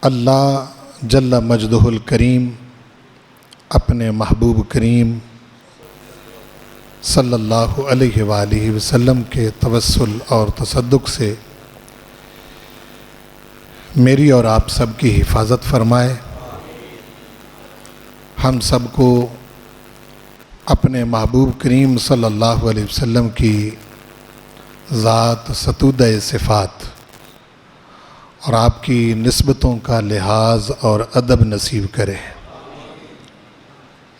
اللہ جل مجدہ الکریم اپنے محبوب کریم صلی اللہ علیہ وآلہ وسلم کے توسل اور تصدق سے میری اور آپ سب کی حفاظت فرمائے، ہم سب کو اپنے محبوب کریم صلی اللہ علیہ وسلم کی ذات ستودہ صفات اور آپ کی نسبتوں کا لحاظ اور ادب نصیب کرے،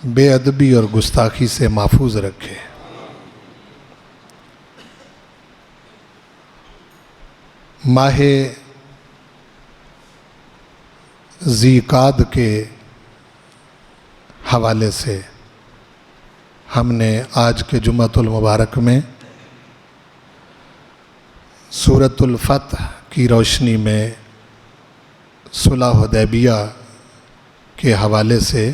بے ادبی اور گستاخی سے محفوظ رکھے۔ ماہ ذی قعدہ کے حوالے سے ہم نے آج کے جمعۃ المبارک میں سورۃ الفتح کی روشنی میں صلح حدیبیہ کے حوالے سے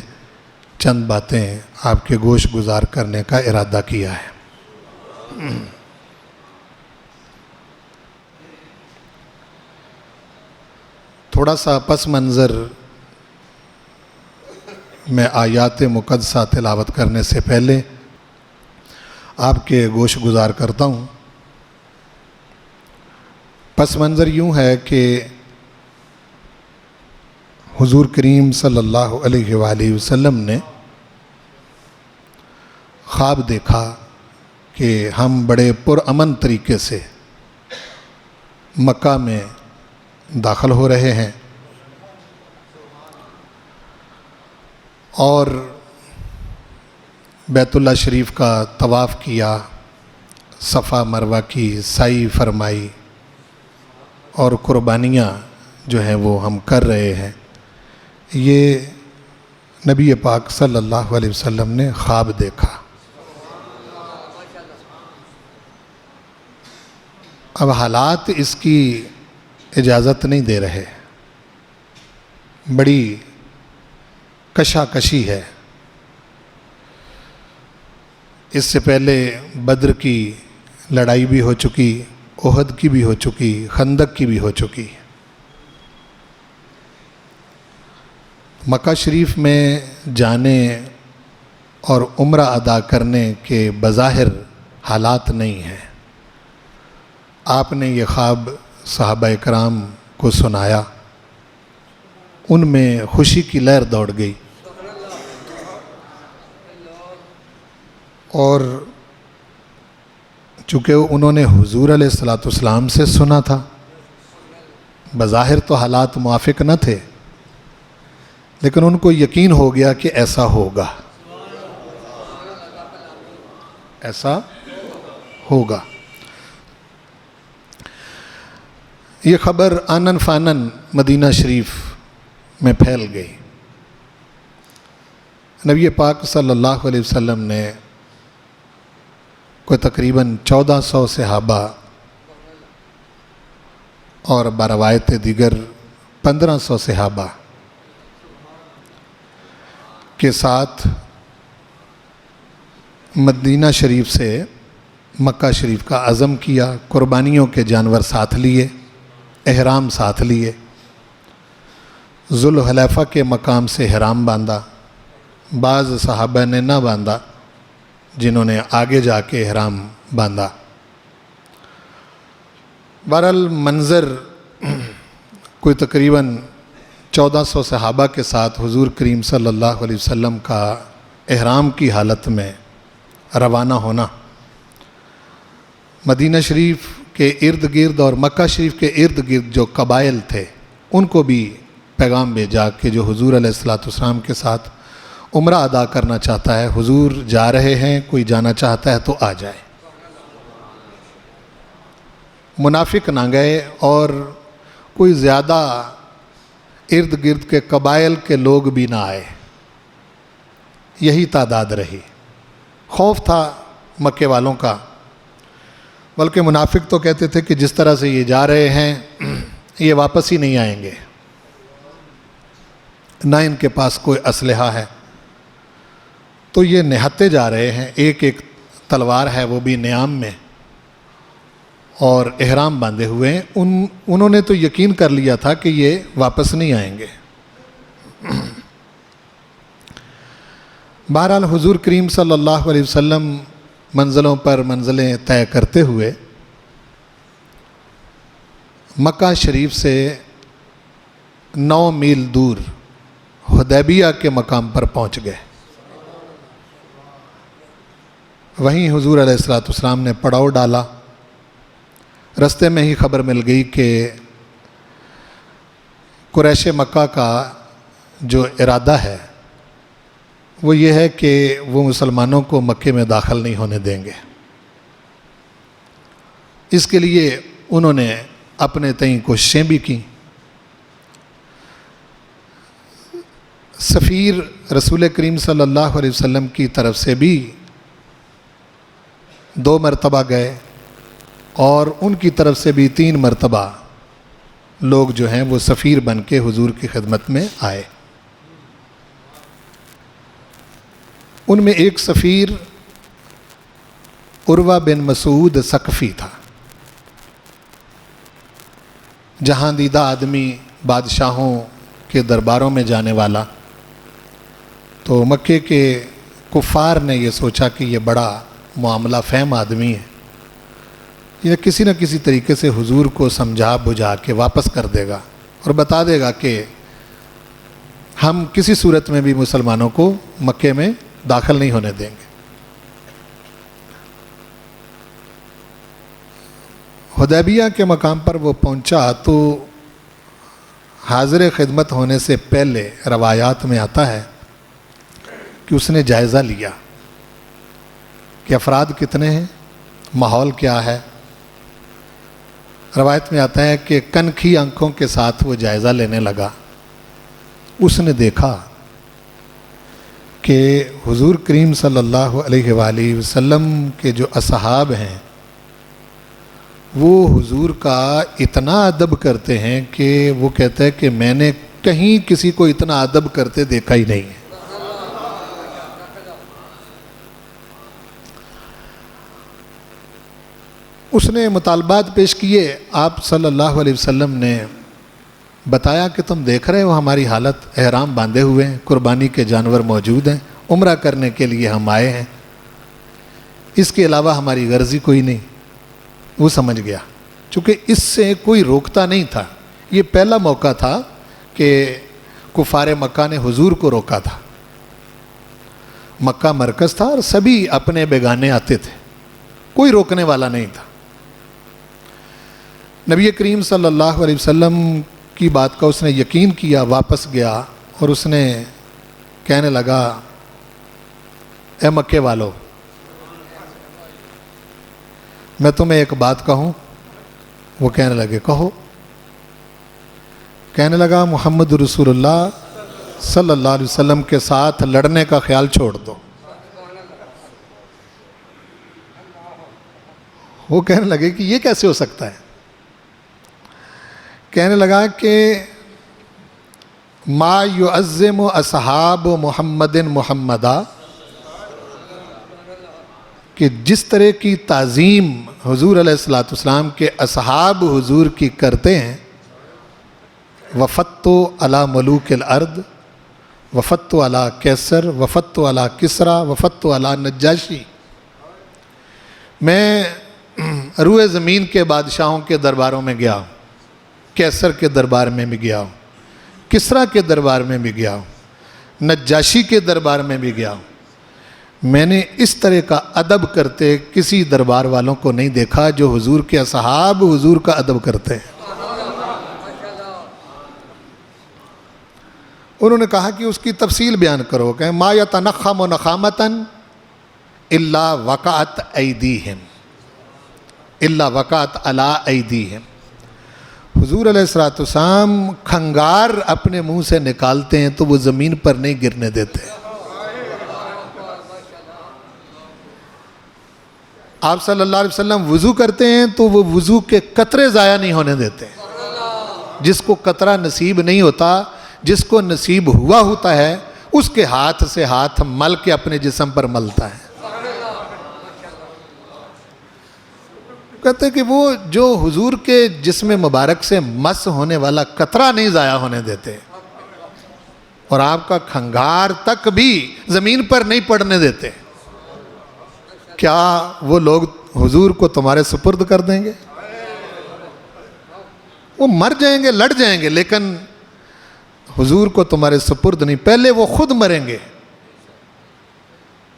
چند باتیں آپ کے گوش گزار کرنے کا ارادہ کیا ہے۔ تھوڑا سا پس منظر میں آیات مقدسہ تلاوت کرنے سے پہلے آپ کے گوش گزار کرتا ہوں۔ پس منظر یوں ہے کہ حضور کریم صلی اللہ علیہ وآلہ وسلم نے خواب دیکھا کہ ہم بڑے پرامن طریقے سے مکہ میں داخل ہو رہے ہیں اور بیت اللہ شریف کا طواف کیا، صفا مروہ کی سعی فرمائی اور قربانیاں جو ہیں وہ ہم کر رہے ہیں۔ یہ نبی پاک صلی اللہ علیہ وسلم نے خواب دیکھا۔ اب حالات اس کی اجازت نہیں دے رہے، بڑی کشاکشی ہے۔ اس سے پہلے بدر کی لڑائی بھی ہو چکی، احد کی بھی ہو چکی، خندق کی بھی ہو چکی۔ مکہ شریف میں جانے اور عمرہ ادا کرنے کے بظاہر حالات نہیں ہیں۔ آپ نے یہ خواب صحابہ کرام کو سنایا، ان میں خوشی کی لہر دوڑ گئی، اور چونکہ انہوں نے حضور علیہ السلام سے سنا تھا، بظاہر تو حالات موافق نہ تھے، لیکن ان کو یقین ہو گیا کہ ایسا ہوگا، ایسا ہوگا۔ یہ خبر آنن فانن مدینہ شریف میں پھیل گئی۔ نبی پاک صلی اللہ علیہ وسلم نے کوئی تقریباً 1400 صحابہ اور بروایت دیگر 1500 صحابہ کے ساتھ مدینہ شریف سے مکہ شریف کا عزم کیا، قربانیوں کے جانور ساتھ لیے، احرام ساتھ لیے، ذوالحلیفہ کے مقام سے احرام باندھا۔ بعض صحابہ نے نہ باندھا، جنہوں نے آگے جا کے احرام باندھا۔ بہرحال منظر کوئی تقریباً 1400 صحابہ کے ساتھ حضور کریم صلی اللہ علیہ وسلم کا احرام کی حالت میں روانہ ہونا، مدینہ شریف کے ارد گرد اور مکہ شریف کے ارد گرد جو قبائل تھے ان کو بھی پیغام بھیجا کہ جو حضور علیہ السلام کے ساتھ عمرہ ادا کرنا چاہتا ہے، حضور جا رہے ہیں، کوئی جانا چاہتا ہے تو آ جائے۔ منافق نہ گئے اور کوئی زیادہ ارد گرد کے قبائل کے لوگ بھی نہ آئے، یہی تعداد رہی۔ خوف تھا مکے والوں کا، بلکہ منافق تو کہتے تھے کہ جس طرح سے یہ جا رہے ہیں یہ واپس ہی نہیں آئیں گے، نہ ان کے پاس کوئی اسلحہ ہے، تو یہ نہتے جا رہے ہیں، ایک ایک تلوار ہے وہ بھی نیام میں، اور احرام باندھے ہوئے ہیں، انہوں نے تو یقین کر لیا تھا کہ یہ واپس نہیں آئیں گے۔ بہرحال حضور کریم صلی اللہ علیہ وسلم منزلوں پر منزلیں طے کرتے ہوئے مکہ شریف سے 9 میل دور حدیبیہ کے مقام پر پہنچ گئے۔ وہیں حضور علیہ السلام نے پڑاؤ ڈالا۔ رستے میں ہی خبر مل گئی کہ قریش مکہ کا جو ارادہ ہے وہ یہ ہے کہ وہ مسلمانوں کو مکے میں داخل نہیں ہونے دیں گے۔ اس کے لیے انہوں نے اپنے تئیں کوششیں بھی کیں۔ سفیر رسول کریم صلی اللہ علیہ وسلم کی طرف سے بھی 2 مرتبہ گئے اور ان کی طرف سے بھی 3 مرتبہ لوگ جو ہیں وہ سفیر بن کے حضور کی خدمت میں آئے۔ ان میں ایک سفیر عروہ بن مسعود ثقفی تھا، جہاں دیدہ آدمی، بادشاہوں کے درباروں میں جانے والا۔ تو مکے کے کفار نے یہ سوچا کہ یہ بڑا معاملہ فہم آدمی ہے، یہ کسی نہ کسی طریقے سے حضور کو سمجھا بجھا کے واپس کر دے گا اور بتا دے گا کہ ہم کسی صورت میں بھی مسلمانوں کو مکے میں داخل نہیں ہونے دیں گے۔ حدیبیہ کے مقام پر وہ پہنچا تو حاضر خدمت ہونے سے پہلے روایات میں آتا ہے کہ اس نے جائزہ لیا کہ افراد کتنے ہیں، ماحول کیا ہے۔ روایت میں آتا ہے کہ کنکھی آنکھوں کے ساتھ وہ جائزہ لینے لگا۔ اس نے دیکھا کہ حضور کریم صلی اللہ علیہ وآلہ وسلم کے جو اصحاب ہیں وہ حضور کا اتنا ادب کرتے ہیں کہ وہ کہتے ہیں کہ میں نے کہیں کسی کو اتنا ادب کرتے دیکھا ہی نہیں ہے۔ اس نے مطالبات پیش کیے۔ آپ صلی اللہ علیہ وسلم نے بتایا کہ تم دیکھ رہے ہو ہماری حالت، احرام باندھے ہوئے ہیں، قربانی کے جانور موجود ہیں، عمرہ کرنے کے لیے ہم آئے ہیں، اس کے علاوہ ہماری غرضی کوئی نہیں۔ وہ سمجھ گیا، چونکہ اس سے کوئی روکتا نہیں تھا۔ یہ پہلا موقع تھا کہ کفار مکہ نے حضور کو روکا تھا۔ مکہ مرکز تھا اور سبھی اپنے بیگانے آتے تھے، کوئی روکنے والا نہیں تھا۔ نبی کریم صلی اللہ علیہ وسلم کی بات کا اس نے یقین کیا، واپس گیا اور اس نے کہنے لگا، اے مکے والو، میں تمہیں ایک بات کہوں؟ وہ کہنے لگے، کہو۔ کہنے لگا، محمد رسول اللہ صلی اللہ علیہ وسلم کے ساتھ لڑنے کا خیال چھوڑ دو۔ وہ کہنے لگے کہ یہ کیسے ہو سکتا ہے؟ کہنے لگا کہ ما یعظم اصحاب محمد محمدا، کہ جس طرح کی تعظیم حضور علیہ السلام کے اصحاب حضور کی کرتے ہیں، وفدت علی ملوک الارض، وفدت علی کیسر، وفدت علی کسریٰ، وفدت علی نجاشی، میں روئے زمین کے بادشاہوں کے درباروں میں گیا ہوں، کیسر کے دربار میں بھی گیا ہوں، کسریٰ کے دربار میں بھی گیا ہوں، نجاشی کے دربار میں بھی گیا ہوں۔ میں نے اس طرح کا ادب کرتے کسی دربار والوں کو نہیں دیکھا جو حضور کے اصحاب حضور کا ادب کرتے ہیں۔ انہوں نے کہا کہ اس کی تفصیل بیان کرو، کہ ما یتنخم نخامتاً الا وقعت ایدیہم، الا وقعت علی ایدیہم۔ حضور علیہ السلام کھنگار اپنے منہ سے نکالتے ہیں تو وہ زمین پر نہیں گرنے دیتے۔ آپ صلی اللہ علیہ وسلم وضو کرتے ہیں تو وہ وضو کے قطرے ضائع نہیں ہونے دیتے۔ جس کو قطرہ نصیب نہیں ہوتا، جس کو نصیب ہوا ہوتا ہے، اس کے ہاتھ سے ہاتھ مل کے اپنے جسم پر ملتا ہے۔ کہتے کہ وہ جو حضور کے جسم مبارک سے مس ہونے والا قطرہ نہیں ضائع ہونے دیتے، اور آپ کا کھنگار تک بھی زمین پر نہیں پڑنے دیتے، کیا وہ لوگ حضور کو تمہارے سپرد کر دیں گے؟ وہ مر جائیں گے، لڑ جائیں گے، لیکن حضور کو تمہارے سپرد نہیں۔ پہلے وہ خود مریں گے،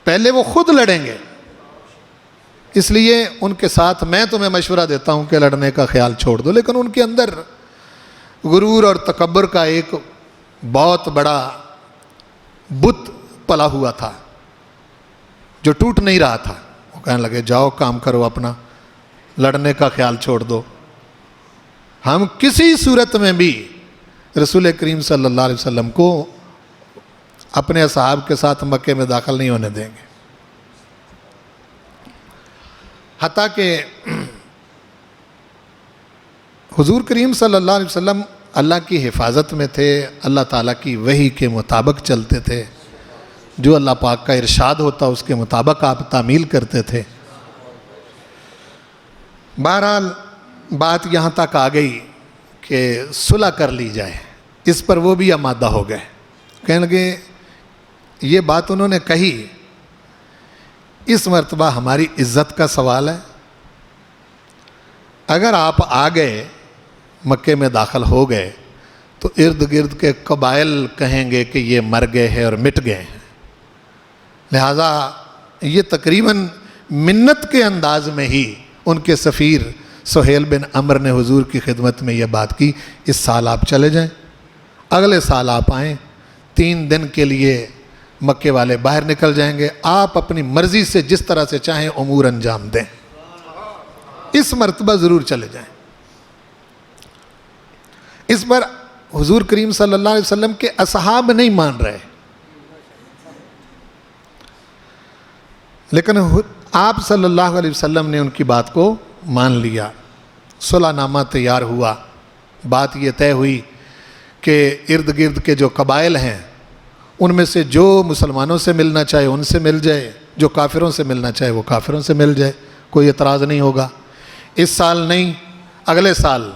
پہلے وہ خود لڑیں گے۔ اس لیے ان کے ساتھ میں تمہیں مشورہ دیتا ہوں کہ لڑنے کا خیال چھوڑ دو، لیکن ان کے اندر غرور اور تکبر کا ایک بہت بڑا بت پلا ہوا تھا جو ٹوٹ نہیں رہا تھا۔ وہ کہنے لگے جاؤ کام کرو اپنا، لڑنے کا خیال چھوڑ دو، ہم کسی صورت میں بھی رسول کریم صلی اللہ علیہ وسلم کو اپنے اصحاب کے ساتھ مکے میں داخل نہیں ہونے دیں گے۔ حتیٰ کہ حضور کریم صلی اللہ علیہ وسلم اللہ کی حفاظت میں تھے، اللہ تعالیٰ کی وحی کے مطابق چلتے تھے، جو اللہ پاک کا ارشاد ہوتا اس کے مطابق آپ تعمیل کرتے تھے۔ بہرحال بات یہاں تک آ گئی کہ صلح کر لی جائے، اس پر وہ بھی آمادہ ہو گئے۔ کہنے لگے یہ بات انہوں نے کہی، اس مرتبہ ہماری عزت کا سوال ہے، اگر آپ آ گئے مکے میں داخل ہو گئے تو ارد گرد کے قبائل کہیں گے کہ یہ مر گئے ہیں اور مٹ گئے ہیں، لہٰذا یہ تقریباً منت کے انداز میں ہی ان کے سفیر سہیل بن عمر نے حضور کی خدمت میں یہ بات کی، اس سال آپ چلے جائیں، اگلے سال آپ آئیں، 3 دن کے لیے مکے والے باہر نکل جائیں گے، آپ اپنی مرضی سے جس طرح سے چاہیں امور انجام دیں، اس مرتبہ ضرور چلے جائیں۔ اس پر حضور کریم صلی اللہ علیہ وسلم کے اصحاب نہیں مان رہے، لیکن آپ صلی اللہ علیہ وسلم نے ان کی بات کو مان لیا، صلح نامہ تیار ہوا، بات یہ طے ہوئی کہ ارد گرد کے جو قبائل ہیں ان میں سے جو مسلمانوں سے ملنا چاہے ان سے مل جائے، جو کافروں سے ملنا چاہے وہ کافروں سے مل جائے، کوئی اعتراض نہیں ہوگا۔ اس سال نہیں، اگلے سال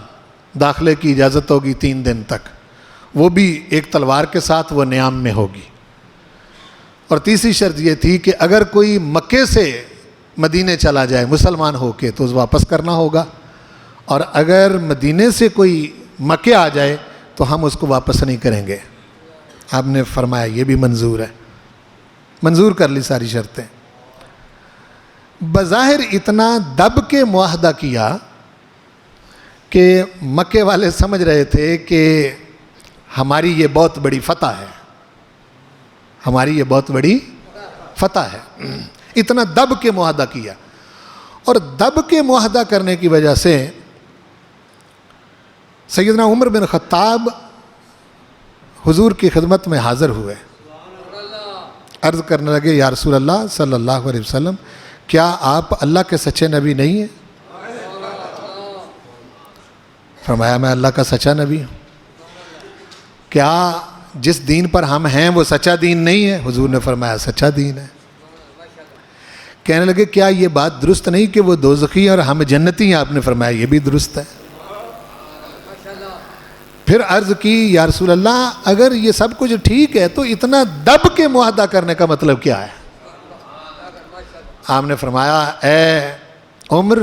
داخلے کی اجازت ہوگی 3 دن تک، وہ بھی ایک تلوار کے ساتھ، وہ نیام میں ہوگی۔ اور تیسری شرط یہ تھی کہ اگر کوئی مکے سے مدینے چلا جائے مسلمان ہو کے تو واپس کرنا ہوگا، اور اگر مدینے سے کوئی مکے آ جائے تو ہم اس کو واپس نہیں کریں گے۔ آپ نے فرمایا یہ بھی منظور ہے، منظور کر لی ساری شرطیں۔ بظاہر اتنا دب کے معاہدہ کیا کہ مکے والے سمجھ رہے تھے کہ ہماری یہ بہت بڑی فتح ہے، ہماری یہ بہت بڑی فتح ہے، اتنا دب کے معاہدہ کیا۔ اور دب کے معاہدہ کرنے کی وجہ سے سیدنا عمر بن خطاب حضور کی خدمت میں حاضر ہوئے، عرض کرنے لگے یا رسول اللہ صلی اللہ علیہ وسلم، کیا آپ اللہ کے سچے نبی نہیں ہیں؟ فرمایا میں اللہ کا سچا نبی ہوں۔ کیا جس دین پر ہم ہیں وہ سچا دین نہیں ہے؟ حضور نے فرمایا سچا دین ہے۔ کہنے لگے کیا یہ بات درست نہیں کہ وہ دوزخی اور ہم جنتی ہیں؟ آپ نے فرمایا یہ بھی درست ہے۔ پھر عرض کی یا رسول اللہ اگر یہ سب کچھ ٹھیک ہے تو اتنا دب کے معاہدہ کرنے کا مطلب کیا ہے؟ آپ نے فرمایا اے عمر،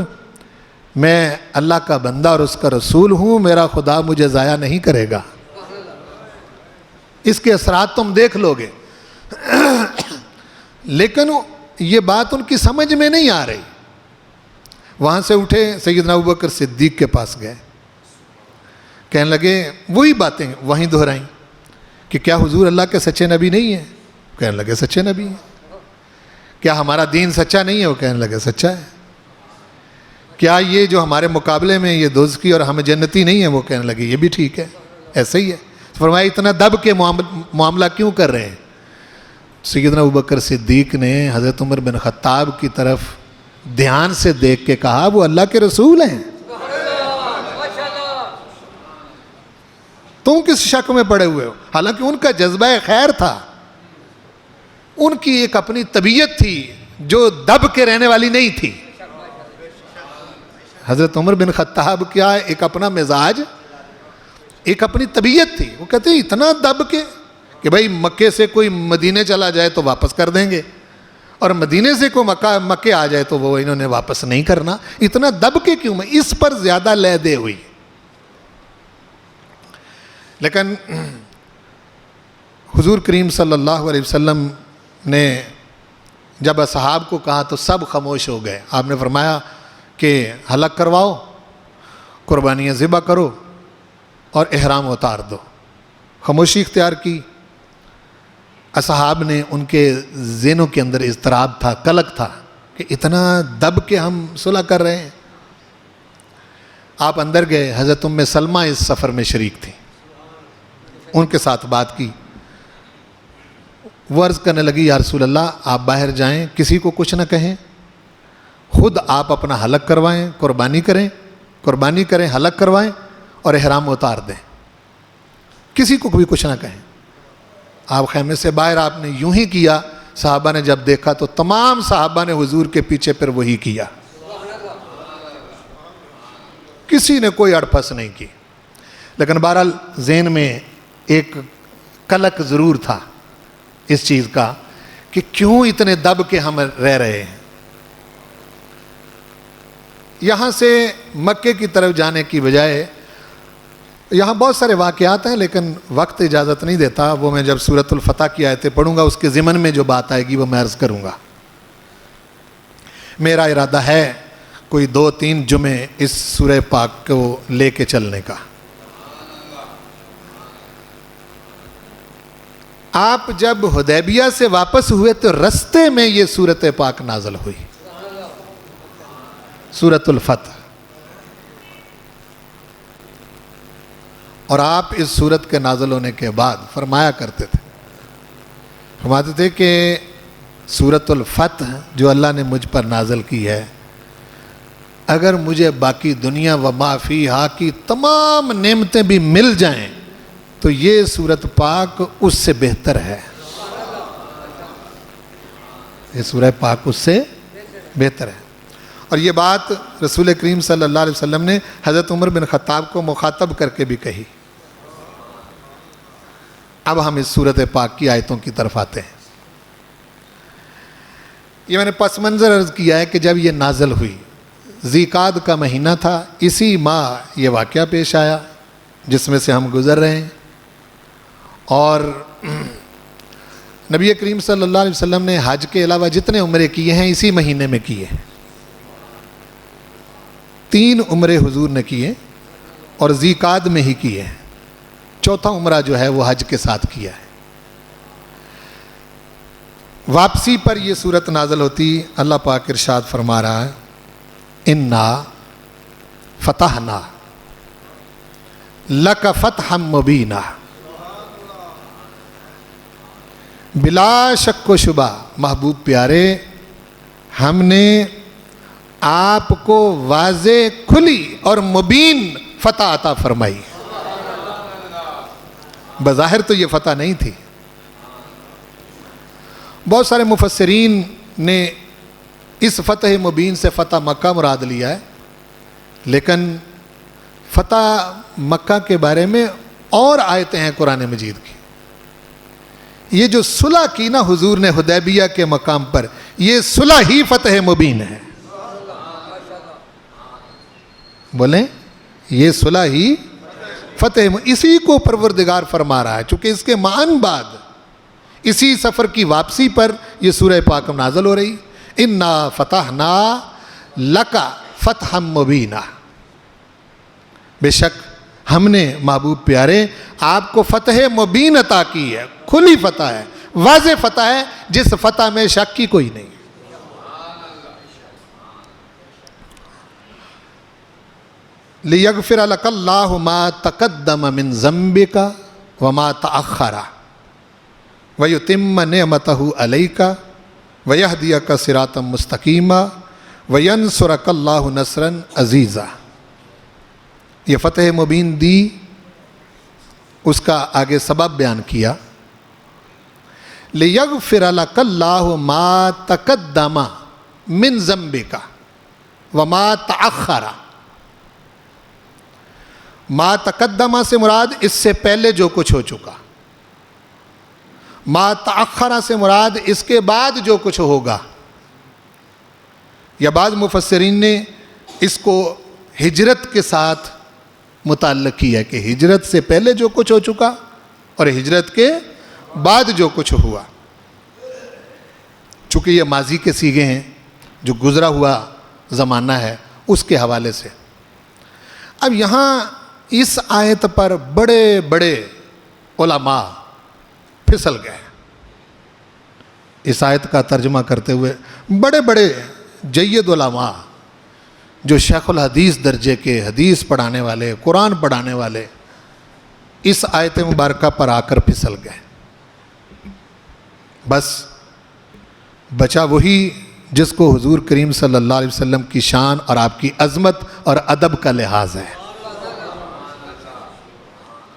میں اللہ کا بندہ اور اس کا رسول ہوں، میرا خدا مجھے ضائع نہیں کرے گا، اس کے اثرات تم دیکھ لو گے۔ لیکن یہ بات ان کی سمجھ میں نہیں آ رہی۔ وہاں سے اٹھے سیدنا ابوبکر صدیق کے پاس گئے، کہنے لگے وہی باتیں وہیں دہرائیں کہ کیا حضور اللہ کے سچے نبی نہیں ہیں؟ کہنے لگے سچے نبی ہیں۔ کیا ہمارا دین سچا نہیں ہے؟ وہ کہنے لگے سچا ہے۔ کیا یہ جو ہمارے مقابلے میں یہ دوزخی اور ہم جنتی نہیں ہے؟ وہ کہنے لگے یہ بھی ٹھیک ہے، ایسا ہی ہے۔ فرمایا اتنا دب کے معاملہ کیوں کر رہے ہیں؟ سیدنا ابوبکر صدیق نے حضرت عمر بن خطاب کی طرف دھیان سے دیکھ کے کہا وہ اللہ کے رسول ہیں، تم کس شک میں پڑے ہوئے ہو؟ حالانکہ ان کا جذبہ خیر تھا، ان کی ایک اپنی طبیعت تھی جو دب کے رہنے والی نہیں تھی۔ حضرت عمر بن خطاب کیا ہے، ایک اپنا مزاج، ایک اپنی طبیعت تھی. وہ کہتے ہیں اتنا دب کے کہ بھائی مکے سے کوئی مدینے چلا جائے تو واپس کر دیں گے، اور مدینے سے کوئی مکے آ جائے تو وہ انہوں نے واپس نہیں کرنا. اتنا دب کے کیوں؟ میں اس پر زیادہ لے دے ہوئی. لیکن حضور کریم صلی اللہ علیہ وسلم نے جب اصحاب کو کہا تو سب خاموش ہو گئے. آپ نے فرمایا کہ حلق کرواؤ، قربانیاں ذبح کرو اور احرام اتار دو. خاموشی اختیار کی. اصحاب نے، ان کے ذہنوں کے اندر اضطراب تھا، قلق تھا کہ اتنا دب کے ہم صلح کر رہے ہیں. آپ اندر گئے. حضرت ام سلمہ اس سفر میں شریک تھی، ان کے ساتھ بات کی. وہ عرض کرنے لگی یا رسول اللہ آپ باہر جائیں، کسی کو کچھ نہ کہیں، خود آپ اپنا حلق کروائیں، قربانی کریں، حلق کروائیں اور احرام اتار دیں، کسی کو بھی کچھ نہ کہیں. آپ خیمے سے باہر آپ نے یوں ہی کیا. صحابہ نے جب دیکھا تو تمام صحابہ نے حضور کے پیچھے پھر وہی کیا، کسی نے کوئی اڑپس نہیں کی. لیکن بہرحال ذہن میں ایک قلق ضرور تھا اس چیز کا کہ کیوں اتنے دب کے ہم رہ رہے ہیں. یہاں سے مکے کی طرف جانے کی بجائے یہاں بہت سارے واقعات ہیں، لیکن وقت اجازت نہیں دیتا. وہ میں جب سورۃ الفتح کی آیتیں پڑھوں گا اس کے ضمن میں جو بات آئے گی وہ میں عرض کروں گا. میرا ارادہ ہے کوئی 2-3 جمعے اس سورہ پاک کو لے کے چلنے کا. آپ جب حدیبیہ سے واپس ہوئے تو رستے میں یہ سورۃ پاک نازل ہوئی، سورۃ الفتح. اور آپ اس سورت کے نازل ہونے کے بعد فرمایا کرتے تھے کہ سورۃ الفتح جو اللہ نے مجھ پر نازل کی ہے، اگر مجھے باقی دنیا و ما فیہا کی تمام نعمتیں بھی مل جائیں تو یہ سورۃ پاک اس سے بہتر ہے. یہ سورہ پاک اس سے بہتر ہے. اور یہ بات رسول کریم صلی اللہ علیہ وسلم نے حضرت عمر بن خطاب کو مخاطب کر کے بھی کہی. اب ہم اس سورۃ پاک کی آیتوں کی طرف آتے ہیں. یہ میں نے پس منظر عرض کیا ہے کہ جب یہ نازل ہوئی، ذیقعد کا مہینہ تھا، اسی ماہ یہ واقعہ پیش آیا جس میں سے ہم گزر رہے ہیں. اور نبی کریم صلی اللہ علیہ وسلم نے حج کے علاوہ جتنے عمرے کیے ہیں اسی مہینے میں کیے ہیں. 3 عمرے حضور نے کیے اور ذیقعد میں ہی کیے ہیں. 4تھا عمرہ جو ہے وہ حج کے ساتھ کیا ہے. واپسی پر یہ صورت نازل ہوتی. اللہ پاک ارشاد فرما رہا ہے انا فتحنا لک فتحا مبینا. بلا شک و شبہ محبوب پیارے، ہم نے آپ کو واضح، کھلی اور مبین فتح عطا فرمائی. بظاہر تو یہ فتح نہیں تھی. بہت سارے مفسرین نے اس فتح مبین سے فتح مکہ مراد لیا ہے، لیکن فتح مکہ کے بارے میں اور آیتیں ہیں قرآن مجید کی. یہ جو صلح کی نا حضور نے حدیبیہ کے مقام پر، یہ صلح ہی فتح مبین ہے. بولیں یہ صلح ہی فتح، اسی کو پروردگار فرما رہا ہے. چونکہ اس کے معان بعد اسی سفر کی واپسی پر یہ سورہ پاک نازل ہو رہی. انا فتحنا لک فتحا مبینا. بے شک ہم نے محبوب پیارے آپ کو فتح مبین عطا کی ہے. کھلی فتح ہے، واضح فتح ہے، جس فتح میں شک کی کوئی نہیں. لِيَغْفِرَ لَكَ اللَّهُ مَا تَقَدَّمَ مِنْ ذَنْبِكَ وَمَا تَأَخَّرَ وَيُتِمَّ نِعْمَتَهُ عَلَيْكَ وَيَهْدِيَكَ صِرَاطًا مُسْتَقِيمًا وَيَنْصُرَكَ اللَّهُ نَصْرًا عَزِيزًا. یہ فتح مبین دی، اس کا آگے سبب بیان کیا. لِيَغْفِرَ لَكَ اللَّهُ مَا تَقَدَّمَ مِنْ ذَنْبِكَ وَمَا تَأَخَّرَ. ما تقدمہ سے مراد اس سے پہلے جو کچھ ہو چکا، ما تأخرہ سے مراد اس کے بعد جو کچھ ہوگا، یا بعض مفسرین نے اس کو ہجرت کے ساتھ متعلق کیا کہ ہجرت سے پہلے جو کچھ ہو چکا اور ہجرت کے بعد جو کچھ ہوا، چونکہ یہ ماضی کے صیغے ہیں، جو گزرا ہوا زمانہ ہے اس کے حوالے سے۔ اب یہاں اس آیت پر بڑے بڑے علماء پھسل گئے، اس آیت کا ترجمہ کرتے ہوئے بڑے بڑے جید علماء جو شیخ الحدیث درجے کے حدیث پڑھانے والے، قرآن پڑھانے والے، اس آیت مبارکہ پر آ کر پھسل گئے۔ بس بچا وہی جس کو حضور کریم صلی اللہ علیہ وسلم کی شان اور آپ کی عظمت اور ادب کا لحاظ ہے،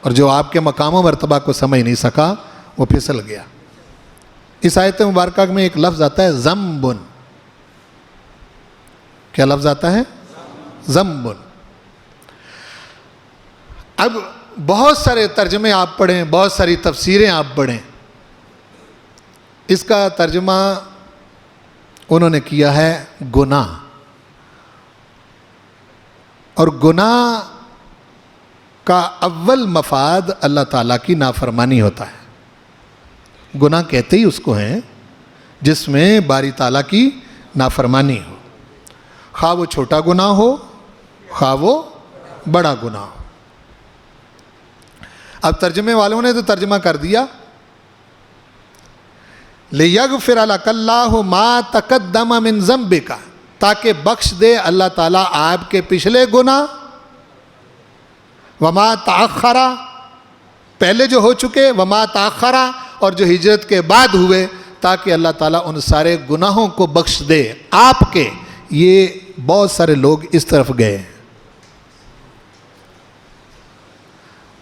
اور جو آپ کے مقام و مرتبہ کو سمجھ نہیں سکا وہ پھسل گیا۔ اس آیت مبارکہ میں ایک لفظ آتا ہے ذنبن۔ کیا لفظ آتا ہے؟ ذنبن۔ اب بہت سارے ترجمے آپ پڑھیں، بہت ساری تفسیریں آپ پڑھیں، اس کا ترجمہ انہوں نے کیا ہے گناہ، اور گناہ کا اول مفاد اللہ تعالیٰ کی نافرمانی ہوتا ہے۔ گناہ کہتے ہی اس کو ہیں جس میں باری تعالیٰ کی نافرمانی ہو، خواہ وہ چھوٹا گناہ ہو خواہ وہ بڑا گناہ ہو۔ اب ترجمے والوں نے تو ترجمہ کر دیا لِيَغْفِرَ لَكَ اللَّهُ مَا تَقَدَّمَ مِن ذَنبِكَ، تاکہ بخش دے اللہ تعالیٰ آپ کے پچھلے گناہ، وَمَا تَأَخَّرَ، پہلے جو ہو چکے، وَمَا تَأَخَّرَ، اور جو ہجرت کے بعد ہوئے، تاکہ اللہ تعالیٰ ان سارے گناہوں کو بخش دے آپ کے۔ یہ بہت سارے لوگ اس طرف گئے۔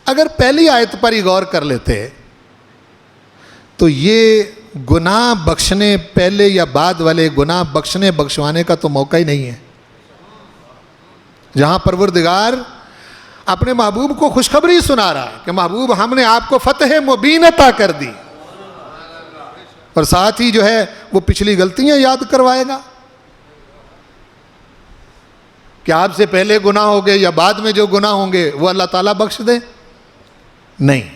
اگر پہلی آیت پر ہی غور کر لیتے تو یہ گناہ بخشنے، پہلے یا بعد والے گناہ بخشنے بخشوانے کا تو موقع ہی نہیں ہے۔ جہاں پروردگار اپنے محبوب کو خوشخبری سنا رہا ہے کہ محبوب ہم نے آپ کو فتح مبین عطا کر دی، اور ساتھ ہی جو ہے وہ پچھلی غلطیاں یاد کروائے گا کہ آپ سے پہلے گناہ ہو گئے یا بعد میں جو گناہ ہوں گے وہ اللہ تعالیٰ بخش دے؟ نہیں۔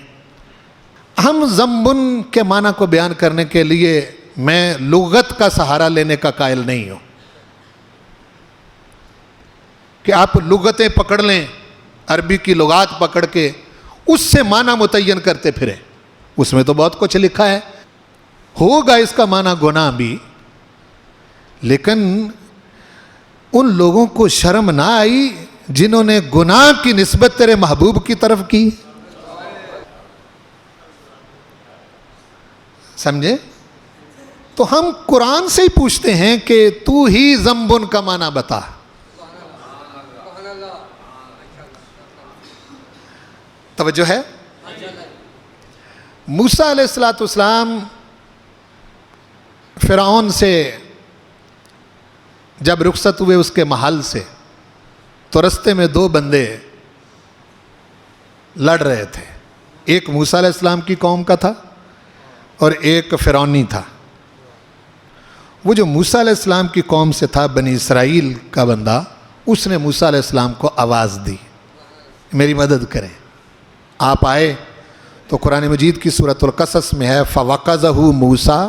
ہم ذنبن کے معنی کو بیان کرنے کے لیے میں لغت کا سہارا لینے کا قائل نہیں ہوں کہ آپ لغتیں پکڑ لیں، عربی کی لغات پکڑ کے اس سے معنی متعین کرتے پھریں۔ اس میں تو بہت کچھ لکھا ہے، ہوگا اس کا معنی گناہ بھی، لیکن ان لوگوں کو شرم نہ آئی جنہوں نے گناہ کی نسبت تیرے محبوب کی طرف کی؟ سمجھے؟ تو ہم قرآن سے ہی پوچھتے ہیں کہ تو ہی ذنبن کا معنی بتا۔ توجہ ہے؟ موسیٰ علیہ السلام فرعون سے جب رخصت ہوئے اس کے محل سے، تو رستے میں دو بندے لڑ رہے تھے، ایک موسیٰ علیہ السلام کی قوم کا تھا اور ایک فرعونی تھا۔ وہ جو موسیٰ علیہ السلام کی قوم سے تھا، بنی اسرائیل کا بندہ، اس نے موسیٰ علیہ السلام کو آواز دی میری مدد کریں۔ آپ آئے تو قرآن مجید کی سورۃ القصص میں ہے فَوَقَذَهُ موسیٰ،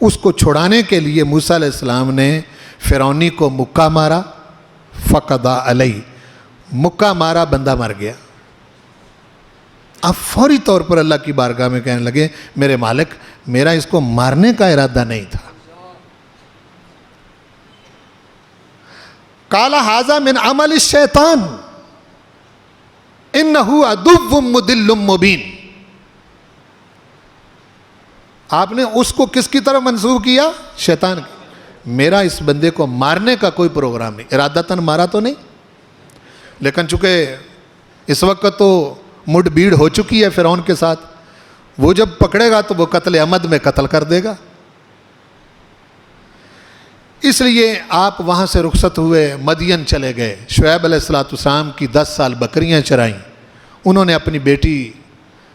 اس کو چھڑانے کے لیے موسیٰ علیہ السلام نے فرعونی کو مکہ مارا، فَقَضَى عَلَيْهِ، مکہ مارا، بندہ مر گیا۔ آپ فوری طور پر اللہ کی بارگاہ میں کہنے لگے میرے مالک، میرا اس کو مارنے کا ارادہ نہیں تھا۔ قَالَ هَذَا مِنْ عَمَلِ الشَّيْطَانِ إِنَّهُ عَدُوٌّ مُضِلٌّ مُبِينٌ۔ آپ نے اس کو کس کی طرف منسوب کیا؟ شیطان کی۔ میرا اس بندے کو مارنے کا کوئی پروگرام نہیں، ارادتاً مارا تو نہیں، لیکن چونکہ اس وقت تو مڈ بیڑ ہو چکی ہے فرعون کے ساتھ، وہ جب پکڑے گا تو وہ قتل عمد میں قتل کر دے گا۔ اس لیے آپ وہاں سے رخصت ہوئے، مدین چلے گئے، شعیب علیہ السلام کی 10 سال بکریاں چرائیں، انہوں نے اپنی بیٹی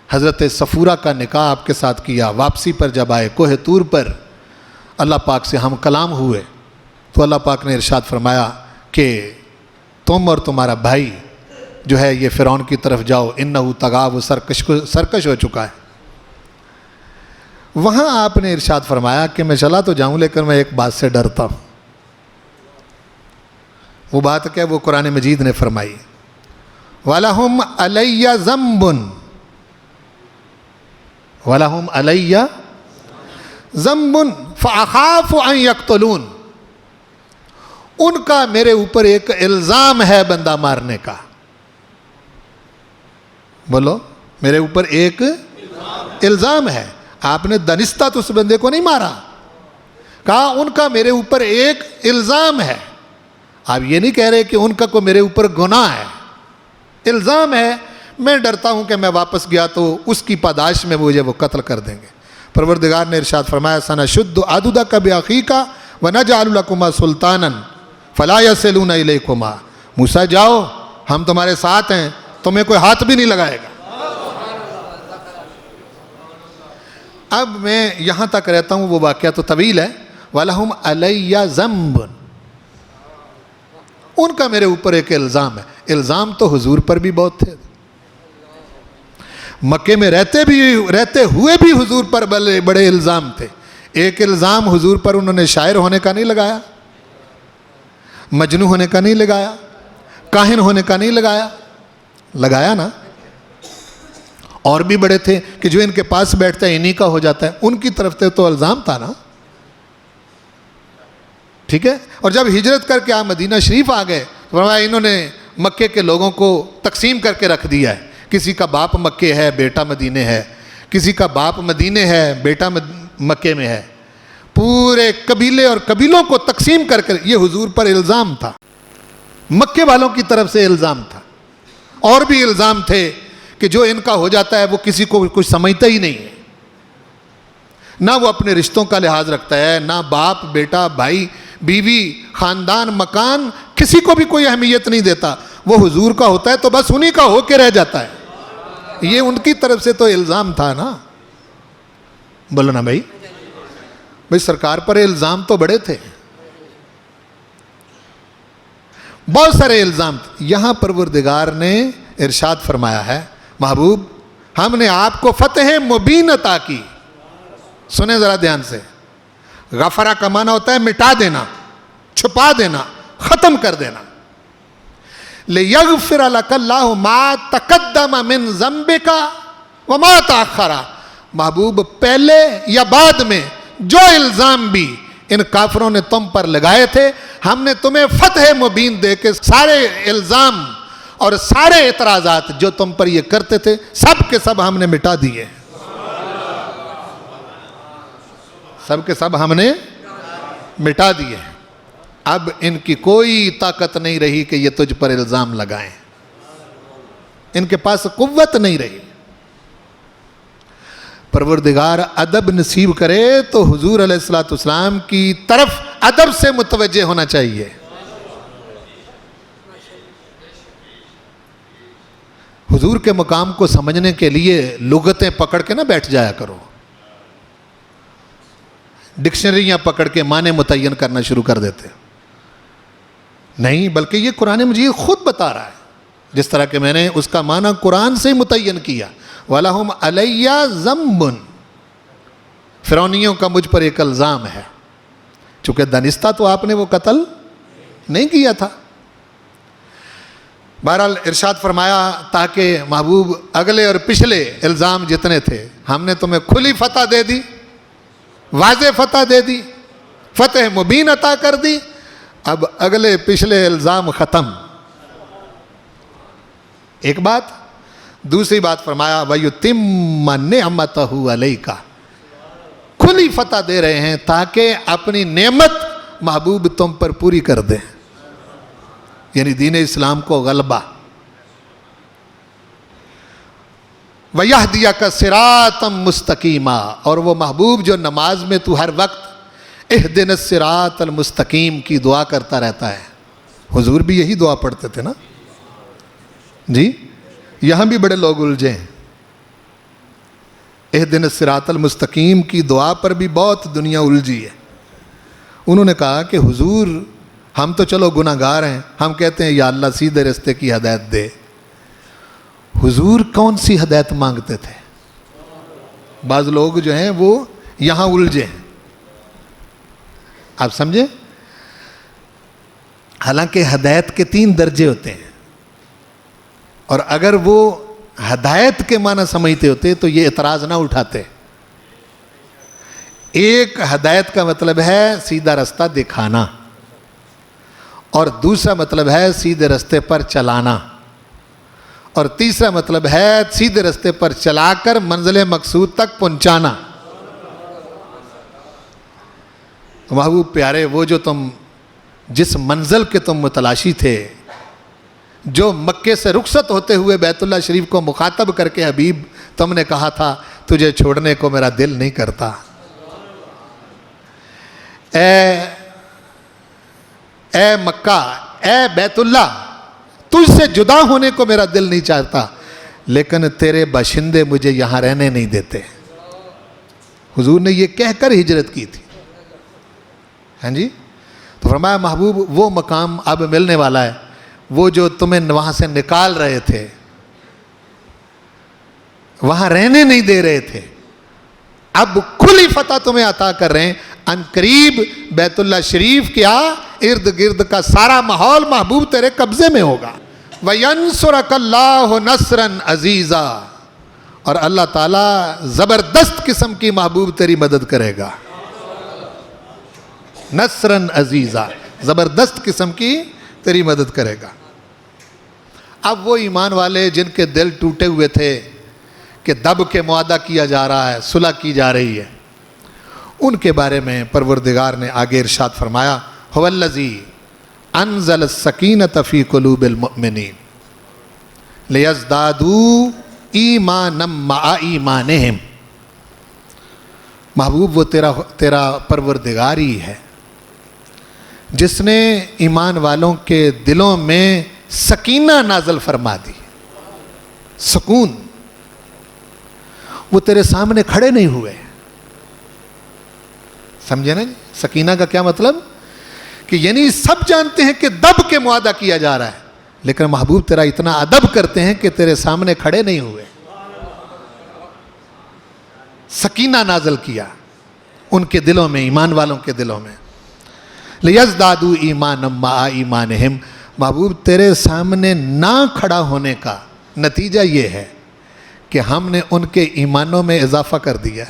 حضرت صفورہ کا نکاح آپ کے ساتھ کیا۔ واپسی پر جب آئے کوہ طور پر اللہ پاک سے ہم کلام ہوئے تو اللہ پاک نے ارشاد فرمایا کہ تم اور تمہارا بھائی جو ہے یہ فرعون کی طرف جاؤ، انہو طغی، وہ سرکش ہو چکا ہے۔ وہاں آپ نے ارشاد فرمایا کہ میں چلا تو جاؤں لیکن میں ایک بات سے ڈرتا ہوں۔ وہ بات کیا؟ وہ قرآن مجید نے فرمائی وَلَهُمْ عَلَيَّ ذَنْبٌ وَلَهُمْ عَلَيَّ ذَنْبٌ فَأَخَافُ أَنْ يَقْتُلُونَ، ان کا میرے اوپر ایک الزام ہے بندہ مارنے کا۔ بولو، میرے اوپر ایک الزام ہے۔ آپ نے دانستہ تو اس بندے کو نہیں مارا، کہا ان کا میرے اوپر ایک الزام ہے۔ آپ یہ نہیں کہہ رہے کہ ان کا کو میرے اوپر گناہ ہے، الزام ہے، میں ڈرتا ہوں کہ میں واپس گیا تو اس کی پاداش میں مجھے وہ قتل کر دیں گے۔ پروردگار نے ارشاد فرمایا سَنَشُدُّ عَضُدَكَ بِأَخِيكَ وَنَجْعَلُ لَكُمَا سُلْطَانًا فَلَا يَصِلُونَ إِلَيْكُمَا، موسیٰ جاؤ ہم تمہارے ساتھ ہیں، تمہیں کوئی ہاتھ بھی نہیں لگائے گا۔ اب میں یہاں تک رہتا ہوں، وہ واقعہ تو طویل ہے۔ وَلَهُمْ عَلَيَّ ذَنْبٌ، ان کا میرے اوپر ایک الزام ہے۔ الزام تو حضور پر بھی بہت تھے، مکے میں رہتے ہوئے بھی حضور پر بڑے الزام تھے۔ ایک الزام حضور پر انہوں نے شاعر ہونے کا نہیں لگایا، مجنون ہونے کا نہیں لگایا، کاہن ہونے کا نہیں لگایا نا۔ اور بھی بڑے تھے کہ جو ان کے پاس بیٹھتا ہے انہی کا ہو جاتا ہے، ان کی طرف سے تو الزام تھا نا، ٹھیک ہے۔ اور جب ہجرت کر کے آپ مدینہ شریف آ گئے، فرمایا انہوں نے مکے کے لوگوں کو تقسیم کر کے رکھ دیا ہے، کسی کا باپ مکے ہے بیٹا مدینے ہے، کسی کا باپ مدینے ہے بیٹا مکے میں ہے، پورے قبیلے اور قبیلوں کو تقسیم کر کے، یہ حضور پر الزام تھا، مکے والوں کی طرف سے الزام تھا۔ اور بھی الزام تھے کہ جو ان کا ہو جاتا ہے وہ کسی کو کچھ سمجھتا ہی نہیں ہے، نہ وہ اپنے رشتوں کا لحاظ رکھتا ہے، نہ باپ بیٹا بھائی بیوی خاندان مکان کسی کو بھی کوئی اہمیت نہیں دیتا، وہ حضور کا ہوتا ہے تو بس انہی کا ہو کے رہ جاتا ہے۔ یہ ان کی طرف سے تو الزام تھا نا، بولو نا بھائی سرکار پر الزام تو بڑے تھے، بہت سارے الزام تھے۔ یہاں پروردگار نے ارشاد فرمایا ہے محبوب ہم نے آپ کو فتح مبین عطا کی۔ سنیں ذرا دھیان سے، غفرہ کا معنی ہوتا ہے مٹا دینا، چھپا دینا، ختم کر دینا۔ لِيَغْفِرَ لَكَ اللَّهُ مَا تَقَدَّمَ مِن ذَنبِكَ وَمَا تَأَخَّرَ، محبوب پہلے یا بعد میں جو الزام بھی ان کافروں نے تم پر لگائے تھے، ہم نے تمہیں فتح مبین دے کے سارے الزام اور سارے اعتراضات جو تم پر یہ کرتے تھے سب کے سب ہم نے مٹا دیے، سب کے سب ہم نے مٹا دیے۔ اب ان کی کوئی طاقت نہیں رہی کہ یہ تجھ پر الزام لگائیں، ان کے پاس قوت نہیں رہی۔ پروردگار ادب نصیب کرے تو حضور علیہ السلام کی طرف ادب سے متوجہ ہونا چاہیے۔ حضور کے مقام کو سمجھنے کے لیے لغتیں پکڑ کے نہ بیٹھ جایا کرو، ڈکشنریاں پکڑ کے معنی متعین کرنا شروع کر دیتے نہیں، بلکہ یہ قرآن مجید خود بتا رہا ہے، جس طرح کہ میں نے اس کا معنی قرآن سے متعین کیا۔ وَلَهُمْ عَلَيَّ ذَنْبٌ، فرعونیوں کا مجھ پر ایک الزام ہے، چونکہ دانستہ تو آپ نے وہ قتل نہیں کیا تھا۔ بہرحال ارشاد فرمایا تاکہ محبوب اگلے اور پچھلے الزام جتنے تھے ہم نے تمہیں کھلی فتح دے دی، واضح فتح دے دی، فتح مبین عطا کر دی، اب اگلے پچھلے الزام ختم۔ ایک بات، دوسری بات فرمایا وَيُتِمَّ نِعْمَتَهُ عَلَيْكَ، کھلی فتح دے رہے ہیں تاکہ اپنی نعمت محبوب تم پر پوری کر دیں، یعنی دین اسلام کو غلبہ۔ وَيَهْدِيَكَ صِرَاطًا مُسْتَقِيمًا، اور وہ محبوب جو نماز میں تو ہر وقت اہدنا الصراط المستقیم کی دعا کرتا رہتا ہے. حضور بھی یہی دعا پڑھتے تھے نا جی. یہاں بھی بڑے لوگ الجھے ہیں. اہدنا الصراط المستقیم کی دعا پر بھی بہت دنیا الجھی ہے. انہوں نے کہا کہ حضور ہم تو چلو گناہ گار ہیں, ہم کہتے ہیں یا اللہ سیدھے راستے کی ہدایت دے. حضور کون سی ہدایت مانگتے تھے؟ بعض لوگ جو ہیں وہ یہاں الجھے ہیں. آپ سمجھے؟ حالانکہ ہدایت کے 3 درجے ہوتے ہیں, اور اگر وہ ہدایت کے معنی سمجھتے ہوتے تو یہ اعتراض نہ اٹھاتے. ایک ہدایت کا مطلب ہے سیدھا راستہ دکھانا, اور دوسرا مطلب ہے سیدھے راستے پر چلانا, اور تیسرا مطلب ہے سیدھے راستے پر چلا کر منزل مقصود تک پہنچانا. محبوب پیارے, وہ جو تم جس منزل کے تم متلاشی تھے, جو مکے سے رخصت ہوتے ہوئے بیت اللہ شریف کو مخاطب کر کے حبیب تم نے کہا تھا تجھے چھوڑنے کو میرا دل نہیں کرتا, اے مکہ, اے بیت اللہ, تجھ سے جدا ہونے کو میرا دل نہیں چاہتا, لیکن تیرے باشندے مجھے یہاں رہنے نہیں دیتے. حضور نے یہ کہہ کر ہجرت کی تھی. ہاں جی. تو فرمایا محبوب وہ مقام اب ملنے والا ہے, وہ جو تمہیں وہاں سے نکال رہے تھے, وہاں رہنے نہیں دے رہے تھے, اب کھلی فتح تمہیں عطا کر رہے ہیں. ان قریب بیت اللہ شریف کیا ارد گرد کا سارا ماحول محبوب تیرے قبضے میں ہوگا. وَيَنْصُرَكَ اللَّهُ نَصْرًا عَزِيزًا, اور اللہ تعالیٰ زبردست قسم کی محبوب تیری مدد کرے گا. نصرًا عزیزا, زبردست قسم کی تیری مدد کرے گا. اب وہ ایمان والے جن کے دل ٹوٹے ہوئے تھے کہ دب کے معاہدہ کیا جا رہا ہے, صلح کی جا رہی ہے, ان کے بارے میں پروردگار نے آگے ارشاد فرمایا هو الذی انزل السکینۃ فی قلوب المؤمنین لیزدادوا ایمانا مع ایمانہم. محبوب وہ تیرا پروردگار ہی ہے جس نے ایمان والوں کے دلوں میں سکینہ نازل فرما دی, سکون. وہ تیرے سامنے کھڑے نہیں ہوئے. سمجھے نا جی سکینہ کا کیا مطلب؟ کہ یعنی سب جانتے ہیں کہ دب کے معاہدہ کیا جا رہا ہے, لیکن محبوب تیرا اتنا ادب کرتے ہیں کہ تیرے سامنے کھڑے نہیں ہوئے. سکینہ نازل کیا ان کے دلوں میں, ایمان والوں کے دلوں میں. لیزدادوا ایمانا مع ایمانہم. محبوب تیرے سامنے نہ کھڑا ہونے کا نتیجہ یہ ہے کہ ہم نے ان کے ایمانوں میں اضافہ کر دیا.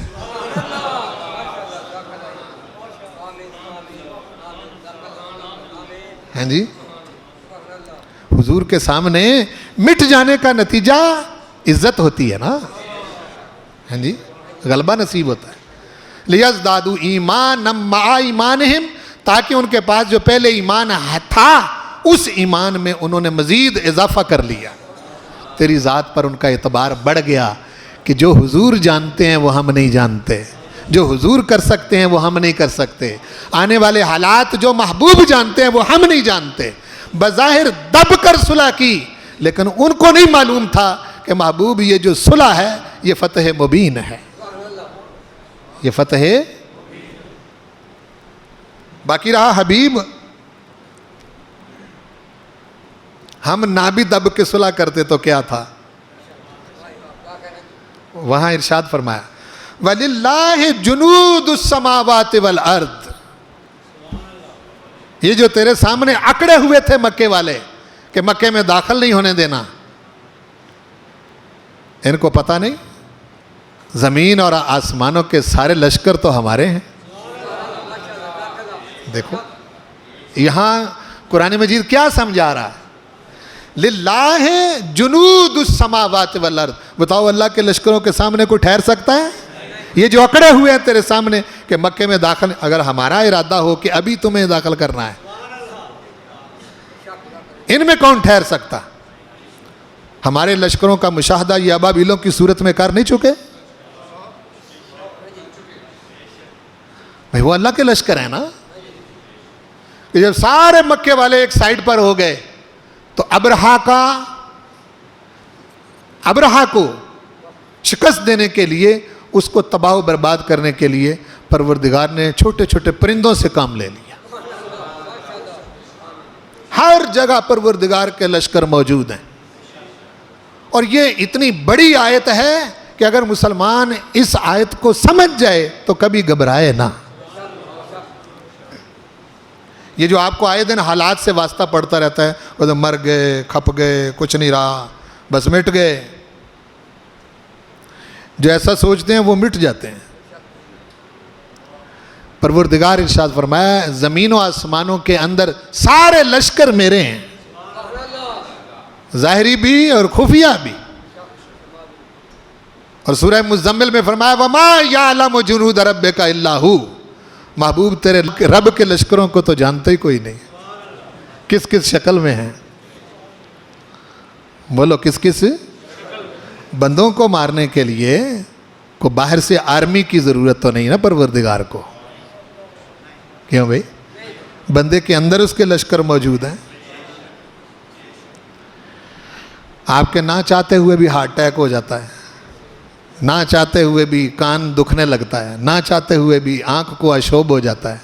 ہیں جی, حضور کے سامنے مٹ جانے کا نتیجہ عزت ہوتی ہے نا. ہیں جی, غلبہ نصیب ہوتا ہے. لیزدادوا ایمانا مع ایمانہم, تاکہ ان کے پاس جو پہلے ایمان تھا اس ایمان میں انہوں نے مزید اضافہ کر لیا. تیری ذات پر ان کا اعتبار بڑھ گیا کہ جو حضور جانتے ہیں وہ ہم نہیں جانتے, جو حضور کر سکتے ہیں وہ ہم نہیں کر سکتے, آنے والے حالات جو محبوب جانتے ہیں وہ ہم نہیں جانتے. بظاہر دب کر صلح کی, لیکن ان کو نہیں معلوم تھا کہ محبوب یہ جو صلح ہے یہ فتح مبین ہے, یہ فتح. باقی رہا حبیب, ہم نہ بھی دب کے صلح کرتے تو کیا تھا. وہاں ارشاد فرمایا وَلِلَّهِ جُنُودُ السَّمَاوَاتِ وَالْأَرْضِ. یہ جو تیرے سامنے اکڑے ہوئے تھے مکے والے کہ مکے میں داخل نہیں ہونے دینا, ان کو پتہ نہیں زمین اور آسمانوں کے سارے لشکر تو ہمارے ہیں. دیکھو یہاں قرآن مجید کیا سمجھا رہا ہے, للہ جنود السماوات والارض. بتاؤ اللہ کے لشکروں کے سامنے کوئی ٹھہر سکتا ہے؟ یہ جو اکڑے ہوئے ہیں تیرے سامنے کہ مکے میں داخل, اگر ہمارا ارادہ ہو کہ ابھی تمہیں داخل کرنا ہے, ان میں کون ٹھہر سکتا؟ ہمارے لشکروں کا مشاہدہ یہ ابابیلوں کی صورت میں کر نہیں چکے؟ بھائی وہ اللہ کے لشکر ہیں نا. کہ جب سارے مکے والے ایک سائڈ پر ہو گئے تو ابرہا کو شکست دینے کے لیے, اس کو تباہ و برباد کرنے کے لیے پروردگار نے چھوٹے چھوٹے پرندوں سے کام لے لیا. ہر جگہ پروردگار کے لشکر موجود ہیں. اور یہ اتنی بڑی آیت ہے کہ اگر مسلمان اس آیت کو سمجھ جائے تو کبھی گھبرائے نہ. یہ جو آپ کو آئے دن حالات سے واسطہ پڑتا رہتا ہے, وہ تو مر گئے, کھپ گئے, کچھ نہیں رہا, بس مٹ گئے, جو ایسا سوچتے ہیں وہ مٹ جاتے ہیں. پروردگار ارشاد فرمایا زمین و آسمانوں کے اندر سارے لشکر میرے ہیں, ظاہری بھی اور خفیہ بھی. اور سورہ مزمل میں فرمایا وَمَا يَعْلَمُ جُنُودَ رَبِّكَ إِلَّا هُ. محبوب تیرے رب کے لشکروں کو تو جانتا ہی کوئی نہیں, کس کس شکل میں ہیں. بولو کس کس بندوں کو مارنے کے لیے کو باہر سے آرمی کی ضرورت تو نہیں نا پروردگار کو. کیوں بھئی؟ بندے کے اندر اس کے لشکر موجود ہیں. آپ کے نہ چاہتے ہوئے بھی ہارٹ اٹیک ہو جاتا ہے, نہ چاہتے ہوئے بھی کان دکھنے لگتا ہے, نہ چاہتے ہوئے بھی آنکھ کو اشوب ہو جاتا ہے,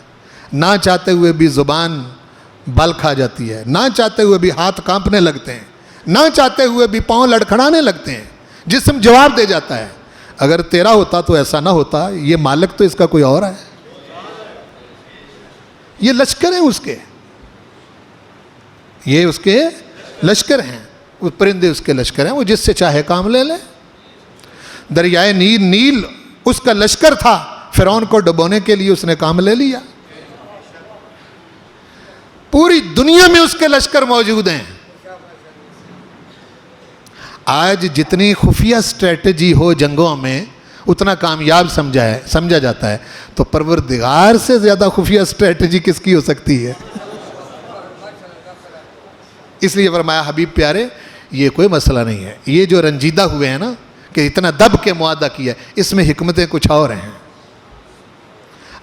نہ چاہتے ہوئے بھی زبان بل کھا جاتی ہے, نہ چاہتے ہوئے بھی ہاتھ کانپنے لگتے ہیں, نہ چاہتے ہوئے بھی پاؤں لڑکھڑانے لگتے ہیں, جسم جواب دے جاتا ہے. اگر تیرا ہوتا تو ایسا نہ ہوتا, یہ مالک تو اس کا کوئی اور ہے. یہ لشکر ہیں اس کے, یہ اس کے لشکر ہیں, وہ پرندے اس کے لشکر ہیں, وہ جس سے چاہے کام لے لے. دریائے نیل اس کا لشکر تھا, فرعون کو ڈبونے کے لیے اس نے کام لے لیا. پوری دنیا میں اس کے لشکر موجود ہیں. آج جتنی خفیہ اسٹریٹجی ہو جنگوں میں اتنا کامیاب سمجھا جاتا ہے, تو پروردگار سے زیادہ خفیہ اسٹریٹجی کس کی ہو سکتی ہے؟ اس لیے فرمایا حبیب پیارے یہ کوئی مسئلہ نہیں ہے. یہ جو رنجیدہ ہوئے ہیں نا کہ اتنا دب کے معاہدہ کیا, اس میں حکمتیں کچھ اور ہیں.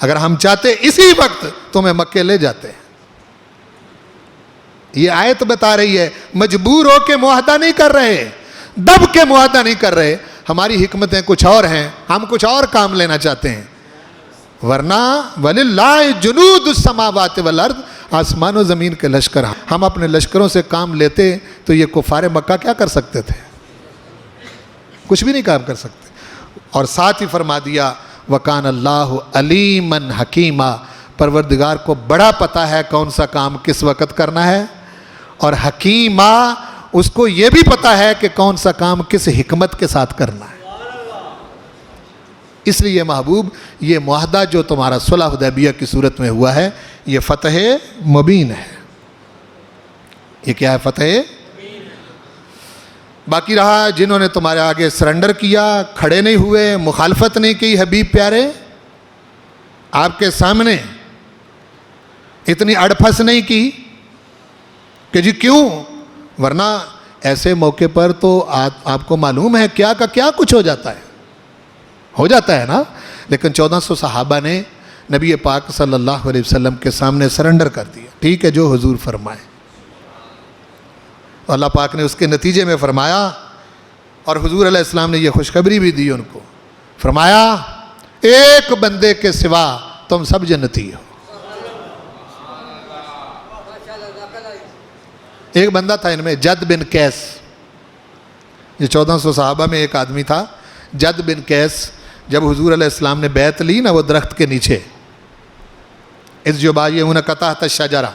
اگر ہم چاہتے اسی وقت تمہیں مکے لے جاتے. یہ آیت بتا رہی ہے مجبور ہو کے معاہدہ نہیں کر رہے, دب کے معاہدہ نہیں کر رہے. ہماری حکمتیں کچھ اور ہیں, ہم کچھ اور کام لینا چاہتے ہیں. ورنہ وَلِلَّهِ جُنُودُ السَّمَاوَاتِ وَالْأَرْضِ, آسمان و زمین کے لشکر. ہم اپنے لشکروں سے کام لیتے تو یہ کفار مکہ کیا کر سکتے تھے؟ کچھ بھی نہیں کام کر سکتے. اور ساتھ ہی فرما دیا وَكَانَ اللَّهُ عَلِيمًا حَكِيمًا, پروردگار کو بڑا پتہ ہے کون سا کام کس وقت کرنا ہے, اور حکیمہ اس کو یہ بھی پتہ ہے کہ کون سا کام کس حکمت کے ساتھ کرنا ہے. اس لیے محبوب یہ معاہدہ جو تمہارا صلح حدیبیہ کی صورت میں ہوا ہے یہ فتح مبین ہے. یہ کیا ہے؟ فتح. باقی رہا جنہوں نے تمہارے آگے سرنڈر کیا, کھڑے نہیں ہوئے, مخالفت نہیں کی, حبیب پیارے آپ کے سامنے اتنی اڑپھس نہیں کی کہ جی کیوں, ورنہ ایسے موقع پر تو آپ کو معلوم ہے کیا کا کیا کچھ ہو جاتا ہے نا. لیکن 1400 صحابہ نے نبی پاک صلی اللہ علیہ وسلم کے سامنے سرنڈر کر دیا. ٹھیک ہے جو حضور فرمائے. اللہ پاک نے اس کے نتیجے میں فرمایا, اور حضور علیہ السلام نے یہ خوشخبری بھی دی ان کو, فرمایا ایک بندے کے سوا تم سب جنتی ہو. ایک بندہ تھا ان میں جد بن قیس, یہ 1400 صحابہ میں ایک آدمی تھا جد بن قیس. جب حضور علیہ السلام نے بیعت لی نا وہ درخت کے نیچے, اس جو بایعون تحت الشجرہ,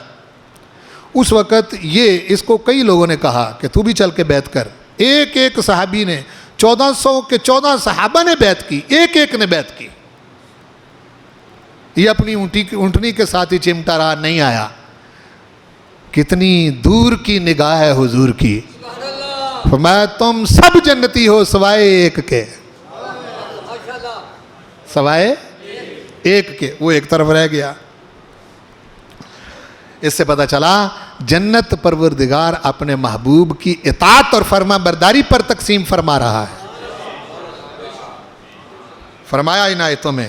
اس وقت یہ اس کو کئی لوگوں نے کہا کہ تو بھی چل کے بیعت کر. ایک ایک صحابی نے, 1400 کے 14 صحابہ نے بیعت کی, ایک ایک نے بیعت کی. یہ اپنی اونٹنی کے ساتھ ہی چمٹا رہا, نہیں آیا. کتنی دور کی نگاہ ہے حضور کی. فرمایا تم سب جنتی ہو سوائے ایک کے, سوائے ایک کے. وہ ایک طرف رہ گیا. اس سے پتہ چلا جنت پروردگار اپنے محبوب کی اطاعت اور فرما برداری پر تقسیم فرما رہا ہے. فرمایا ان آیتوں میں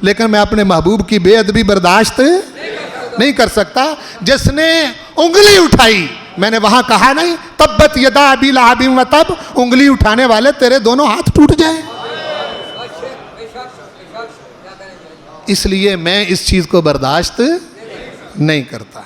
لیکن میں اپنے محبوب کی بے ادبی برداشت نہیں کر سکتا۔ جس نے انگلی اٹھائی، میں نے وہاں کہا نہیں تبت یدا ابی لہب وتب، انگلی اٹھانے والے تیرے دونوں ہاتھ ٹوٹ جائیں۔ اس لیے میں اس چیز کو برداشت نہیں کرتا۔